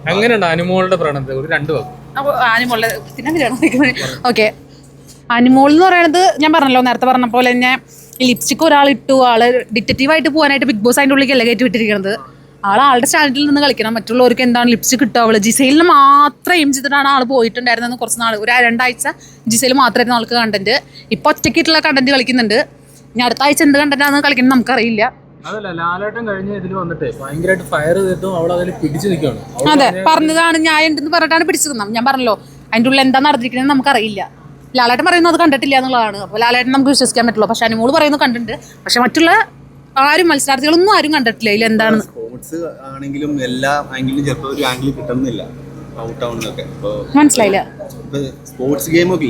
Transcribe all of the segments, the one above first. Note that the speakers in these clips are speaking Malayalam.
അങ്ങനെയുണ്ട് അനുമോളുടെ പ്രണയത്തെ ഒരു 2 വാക്ക്. അനുമോളുടെ ഓക്കെ. അനുമോൾ എന്ന് പറയുന്നത് ഞാൻ പറഞ്ഞല്ലോ നേരത്തെ പറഞ്ഞ പോലെ തന്നെ ലിപ്സ്റ്റിക് ഒരാൾ ഇട്ടു, ആള് ഡിറ്റക്റ്റീവായിട്ട് പോകാനായിട്ട് ബിഗ് ബോസ് അതിൻ്റെ ഉള്ളിൽ കയറ്റി വിട്ടിരിക്കുന്നത്. ആളുടെ സ്റ്റാൻഡിൽ നിന്ന് കളിക്കണം, മറ്റുള്ളവർക്ക് എന്താണ് ലിപ്സ്റ്റിക് കിട്ടുക. അവള് ജിസൈലിന് മാത്രം എയിം ചെയ്തിട്ടാണ് ആൾ പോയിട്ടുണ്ടായിരുന്നത്. കുറച്ച് നാൾ, ഒരു 2 ആഴ്ച ജിസൈൽ മാത്രമായിരുന്നു ആൾക്ക് കണ്ടന്റ്. ഇപ്പൊ ഒറ്റയ്ക്കിട്ടുള്ള കണ്ടന്റ് കളിക്കുന്നുണ്ട്. ഇനി അടുത്ത ആഴ്ച എന്ത് കണ്ടന്റാണ് കളിക്കുന്നത് നമുക്കറിയില്ല. അതല്ല, ലാലേട്ടൻ കഴിഞ്ഞ ഇതിൽ വന്നിട്ട് ഭയങ്കരമായിട്ട് ഫയർ ചെയ്തിട്ടും അവൾ അതിൽ പിടിച്ചു നിൽക്കുകയാണ്. അതെ, പറഞ്ഞതാണ് ഞാൻ ഉണ്ടെന്ന് പറഞ്ഞിട്ടാണ് പിടിച്ചത്. ഞാൻ പറഞ്ഞല്ലോ അതിൻ്റെ ഉള്ളിൽ എന്താ നടന്നിരിക്കുന്നത് നമുക്കറിയില്ല. ലാലേട്ടൻ പറയുന്നത് അത് കണ്ടിട്ടില്ല എന്നുള്ളതാണ്. അപ്പോൾ ലാലേട്ടൻ നമുക്ക് വിശ്വസിക്കാൻ പറ്റുള്ളൂ. പക്ഷെ അനുമോള് പറയുന്നത് കണ്ടിട്ടുണ്ട്. പക്ഷെ മറ്റുള്ള ആരും മത്സരാർത്ഥികളൊന്നും ആരും കണ്ടിട്ടില്ല ഇതിൽ എന്താണ്. സ്പോർട്സ് ആണെങ്കിലും എല്ലാ ആംഗിലും ചിലപ്പോൾ ഒരു ആംഗിൾ കിട്ടുന്നില്ല. ഔട്ട് ആവുന്നൊക്കെ മനസ്സിലായില്ല. സ്പോർട്സ് ഗെയിമൊക്കെ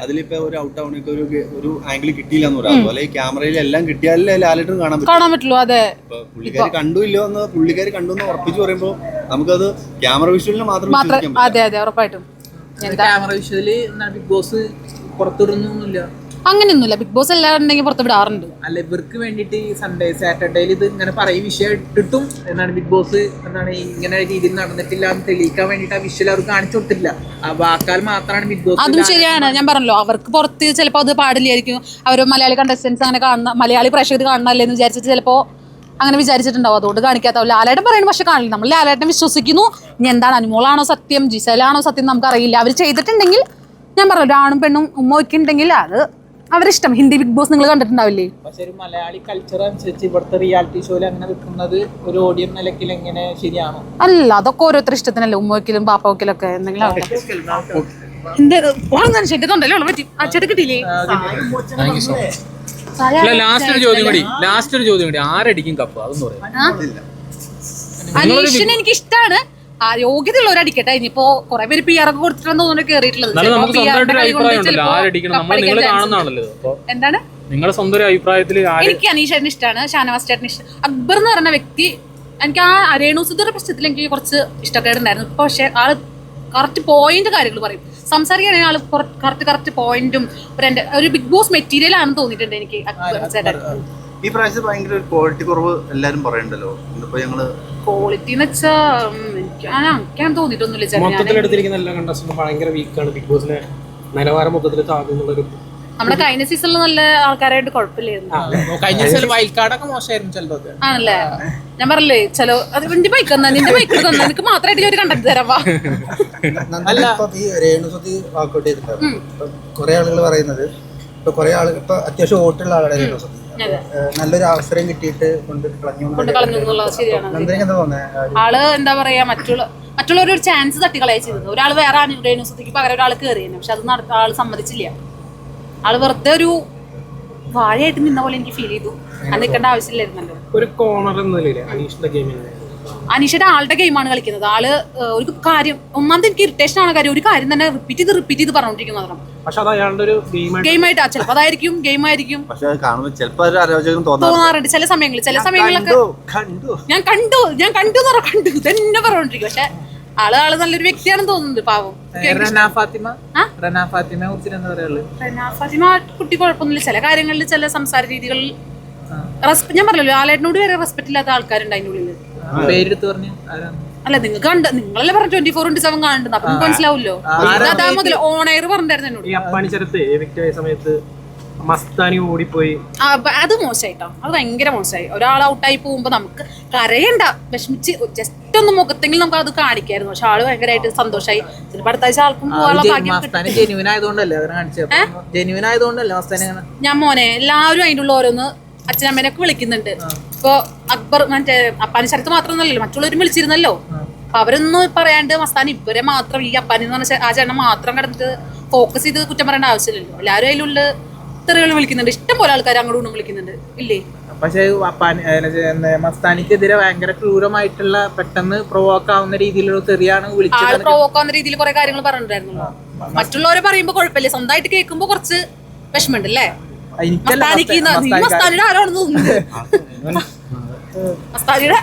അതിലിപ്പോ ഒരു ഔട്ട് ആവുന്നൊക്കെ ഒരു ആംഗിൾ കിട്ടിയില്ല എന്ന് പറയാം. അതുപോലെ ഈ ക്യാമറയിൽ എല്ലാം കിട്ടിയാലേ ലാലേട്ടൻ കാണാൻ പറ്റുള്ളൂ. അതെ, പുള്ളിക്കാരി കണ്ടുമില്ലോ എന്ന് പുള്ളിക്കാരി കണ്ടു എന്ന് ഉറപ്പിച്ച് പറയുമ്പോൾ നമുക്കത് ക്യാമറ വിഷ്വലിന് മാത്രം. അതെ അതെ, ഉറപ്പായിട്ടും. ക്യാമറ വിഷ്വല് ബിഗ് ബോസ് പുറത്തിടുന്നൊന്നുമില്ല, അങ്ങനെയൊന്നുമില്ല. ബിഗ് ബോസ് എല്ലാം ഉണ്ടെങ്കിൽ പുറത്ത് വിടാറുണ്ട്. അല്ല, ഇവർക്ക് വേണ്ടിയിട്ട് ഈ സൺഡേ സാറ്റർഡേയിൽ ഇത് ഇങ്ങനെ പറയും വിഷയം ഇട്ടിട്ടും എന്താണ് ബിഗ് ബോസ് എന്താണ് ഇങ്ങനെ രീതിയിൽ നടന്നിട്ടില്ല എന്ന് തെളിയിക്കാൻ വേണ്ടിയിട്ട് ആ വിഷ്വൽ അവർക്ക് കാണിച്ചു കൊടുത്തില്ല. ആ വാക്കാൽ മാത്രമാണ് ബിഗ് ബോസ്. അതും ശരിയാണ്. ഞാൻ പറഞ്ഞല്ലോ, അവർക്ക് പുറത്ത് ചിലപ്പോൾ അത് പാടില്ലായിരിക്കും. അവർ മലയാളി കണ്ടസ്റ്റൻസ് അങ്ങനെ കാണുന്ന, മലയാളി പ്രേക്ഷകർ കാണണല്ലേ എന്ന് വിചാരിച്ചിട്ട് ചിലപ്പോൾ അങ്ങനെ വിചാരിച്ചിട്ടുണ്ടാവും. അതുകൊണ്ട് കാണിക്കാത്ത. ലാലേട്ടൻ പറയുന്നത് പക്ഷെ കാണില്ല. നമ്മൾ ലാലേട്ടനെ വിശ്വസിക്കുന്നു. ഇനി എന്താണ് അനുമോളാണോ സത്യം, ജിസേലാണോ സത്യം നമുക്കറിയില്ല. അവർ ചെയ്തിട്ടുണ്ടെങ്കിൽ ഞാൻ പറഞ്ഞു, ഒരാണും പെണ്ണും ഉമ്മ വയ്ക്കുന്നുണ്ടെങ്കിൽ അത് അവരിഷ്ടം. ഹിന്ദി ബിഗ് ബോസ് നിങ്ങൾ കണ്ടിട്ടുണ്ടാവില്ലേ? പക്ഷെ ഒരു മലയാളി കൾച്ചർ അനുസരിച്ച് ഇവിടുത്തെ റിയാലിറ്റി ഷോയിൽ അങ്ങനെ വെക്കുന്നത് ഒരു ഓഡിയൻസ് നിലയ്ക്കിൽ എങ്ങനെ ശരിയാണോ? അല്ല, അതൊക്കെ ഓരോരുത്തർ ഇഷ്ടത്തിനല്ലേ. ഉമ്മ വയ്ക്കലും പാപ്പ വയ്ക്കലൊക്കെ എന്തെങ്കിലും ആവട്ടെ. കിട്ടിയില്ലേ? ലാസ്റ്റ് ഒരു ചോദ്യം കൂടി, ആരടിക്കും കപ്പ്? അതൊന്നും പറയാം. അനീഷിന് എനിക്ക് ഇഷ്ടമാണ്. ആ യോഗ്യതയുള്ള അടിക്കട്ടെ. ഇനിയിപ്പോ കുറെ പേര് PR ഒക്കെ കൊടുത്തിട്ടാണ് തോന്നുന്നു കേറിയിട്ടുള്ളത്. എന്താണ് നിങ്ങളുടെ സ്വന്തം അഭിപ്രായത്തിൽ? എനിക്ക് അനീഷേട്ടന് ഇഷ്ടമാണ്, ഷാനവാസ് ചേട്ടന് ഇഷ്ടം. അക്ബർ എന്ന് പറഞ്ഞ വ്യക്തി എനിക്ക് ആ രേണുസുധയുടെ പ്രശ്നത്തിൽ എനിക്ക് കുറച്ച് ഇഷ്ടക്കേടുണ്ടായിരുന്നു. പക്ഷെ ആള് കറക്റ്റ് പോയിന്റ് കാര്യങ്ങൾ പറയും, സംസാരിക്കുകയാണെങ്കിൽ ആള് കറക്റ്റ് പോയിന്റും ഒരു ബിഗ് ബോസ് മെറ്റീരിയൽ ആണെന്ന് തോന്നിയിട്ടുണ്ട് എനിക്ക് അക്ബർ ചേട്ടൻ. ഈ പ്രാവശ്യം ഭയങ്കര ക്വാളിറ്റി കുറവ് എല്ലാരും പറയണ്ടല്ലോ. ഇന്നിപ്പോ ഞങ്ങള് ക്വാളിറ്റി എന്ന് വെച്ചാ എനിക്കാണ് തോന്നിയിട്ടൊന്നുമില്ല. നമ്മുടെ കഴിഞ്ഞ സീസണിൽ നല്ല ആൾക്കാരായിട്ട് കുഴപ്പമില്ലായിരുന്നു. കഴിഞ്ഞ സീസണിൽ വൈൽഡ് കാർഡൊക്കെ മോശമായിരുന്നു ചിലതൊക്കെ. ആണല്ലേ? ഞാൻ പറഞ്ഞില്ലേ, ചലോ അത് നിന്റെ ബൈക്ക് തന്നെ, നിന്റെ ബൈക്ക് തന്നെ, എനിക്ക് മാത്രമായിട്ട് ഒരു കണ്ടന്റ് തരാം. രേണുസുതി വാക്കൗട്ട് ചെയ്തിട്ടുണ്ടായിരുന്നു. കുറെ ആളുകൾ പറയുന്നത് ഇപ്പൊ കുറെ ആളുകൾ ഇപ്പൊ അത്യാവശ്യം വോട്ടുള്ള ആളുടെ രേണുസുതി നല്ലൊരു അവസരം കിട്ടിയിട്ട് കൊണ്ട് കളഞ്ഞു. ശരിയാണ്. ആള് എന്താ പറയാ, മറ്റുള്ളവർ ഒരു ചാൻസ് തട്ടിക്കളയാ ചെയ്തത്. ഒരാൾ വേറെ രേണുസുതിക്ക് പകരം ഒരാൾ കയറിയെന്നു. പക്ഷെ അത് ആള് സമ്മതിച്ചില്ല. ആള് വെറുതെ ഒരു വാഴയായിട്ട് നിന്ന പോലെ എനിക്ക് ഫീൽ ചെയ്തു. അത് നിൽക്കേണ്ട ആവശ്യമില്ലായിരുന്നല്ലോ. ഒരു കോർണർ അനീഷിന്റെ ഗെയിമിങ്, അനീഷയുടെ ആളുടെ ഗെയിമാണ് കളിക്കുന്നത്. ആള് ഒരു കാര്യം, ഒന്നാമത് എനിക്ക് ഇറിറ്റേഷൻ ആണ് കാര്യം. ഒരു കാര്യം തന്നെ റിപ്പീറ്റ് ചെയ്ത് പറഞ്ഞോണ്ടിരിക്കും മാത്രം. ഗെയിമായിട്ടാ ചിലപ്പോ അതായിരിക്കും, ഗെയിം ആയിരിക്കും തോന്നാറുണ്ട് ചില സമയങ്ങളിലൊക്കെ. ഞാൻ കണ്ടു തന്നെ പറഞ്ഞോണ്ടിരിക്കും. പക്ഷെ ആള് നല്ലൊരു വ്യക്തിയാണെന്ന് തോന്നുന്നുണ്ട്. പാവം റനാ ഫാത്തിമ കുട്ടി കുഴപ്പമൊന്നുമില്ല. ചില കാര്യങ്ങളിൽ, ചില സംസാര രീതികളിൽ ഞാൻ പറഞ്ഞല്ലോ, ലാലേട്ടനോട് വരെ റെസ്പെക്ട് ഇല്ലാത്ത ആൾക്കാരുണ്ട് അതിന്റെ ഉള്ളിൽ. പേരെടുത്ത് പറഞ്ഞു അല്ല, നിങ്ങളല്ലേ പറഞ്ഞു 24/7 കാണുന്നത്. അപ്പൊ നിങ്ങൾക്ക് മനസ്സിലാവുമല്ലോ. അതാ മുതൽ ഓണയർ പറഞ്ഞിട്ടായിരുന്നു എന്നോട്. മസ്താനി ഓടിപ്പോയി. അത് മോശമായിട്ടോ, അത് ഭയങ്കര മോശമായി. ഒരാൾ ഔട്ടായി പോകുമ്പോ നമുക്ക് കരയണ്ട, വിഷമിച്ച് ജസ്റ്റ് ഒന്ന് മുഖത്തെങ്കിലും നമുക്ക് അത് കാണിക്കായിരുന്നു. പക്ഷെ ആള് ഭയങ്കരമായിട്ട് സന്തോഷമായി. ചിലപ്പോൾ അടുത്ത ആഴ്ച ആൾക്കും പോകാനുള്ള ഭാഗ്യം. ഞാൻ മോനെ എല്ലാവരും അതിൻ്റെ ഉള്ള ഓരോന്ന് അച്ഛനമ്മേനൊക്കെ വിളിക്കുന്നുണ്ട്. ഇപ്പൊ അക്ബർ മറ്റേ അപ്പാനി ശരത്ത് മാത്രമൊന്നുമല്ലല്ലോ, മറ്റുള്ളവരും വിളിച്ചിരുന്നല്ലോ. അപ്പൊ അവരൊന്നും പറയാണ്ട് മസ്താനി ഇവരെ മാത്രം, ഈ അപ്പാനി എന്ന് പറഞ്ഞ ആ ചേട്ടനെ മാത്രം കിടന്നിട്ട് ഫോക്കസ് ചെയ്ത് കുറ്റം പറയേണ്ട ആവശ്യമില്ലല്ലോ. എല്ലാവരും അതിലുള്ള തെറികൾ വിളിക്കുന്നുണ്ട്. ഇഷ്ടംപോലെ ആൾക്കാർ അങ്ങോട്ടും ഇങ്ങോട്ടും വിളിക്കുന്നുണ്ട് ഇല്ലേ? പക്ഷെ മസ്താനിക്കെതിരെ ഭയങ്കര ക്രൂരമായിട്ടുള്ള, പെട്ടെന്ന് പ്രൊവോക്ക് ആവുന്ന രീതിയിലുള്ള തെറിയാണ് വിളിച്ചത്. പ്രൊവോക്ക് ആവുന്ന രീതിയിൽ കുറെ കാര്യങ്ങൾ പറഞ്ഞിട്ടുണ്ടായിരുന്നു. മറ്റുള്ളവരെ പറയുമ്പോ കുഴപ്പമില്ല, സ്വന്തമായിട്ട് കേൾക്കുമ്പോ കുറച്ച് വിഷമമുണ്ട് അല്ലേ? മസ്താനിയുടെ ആരാണെന്ന് തോന്നുന്നു. മസ്താനിയുടെ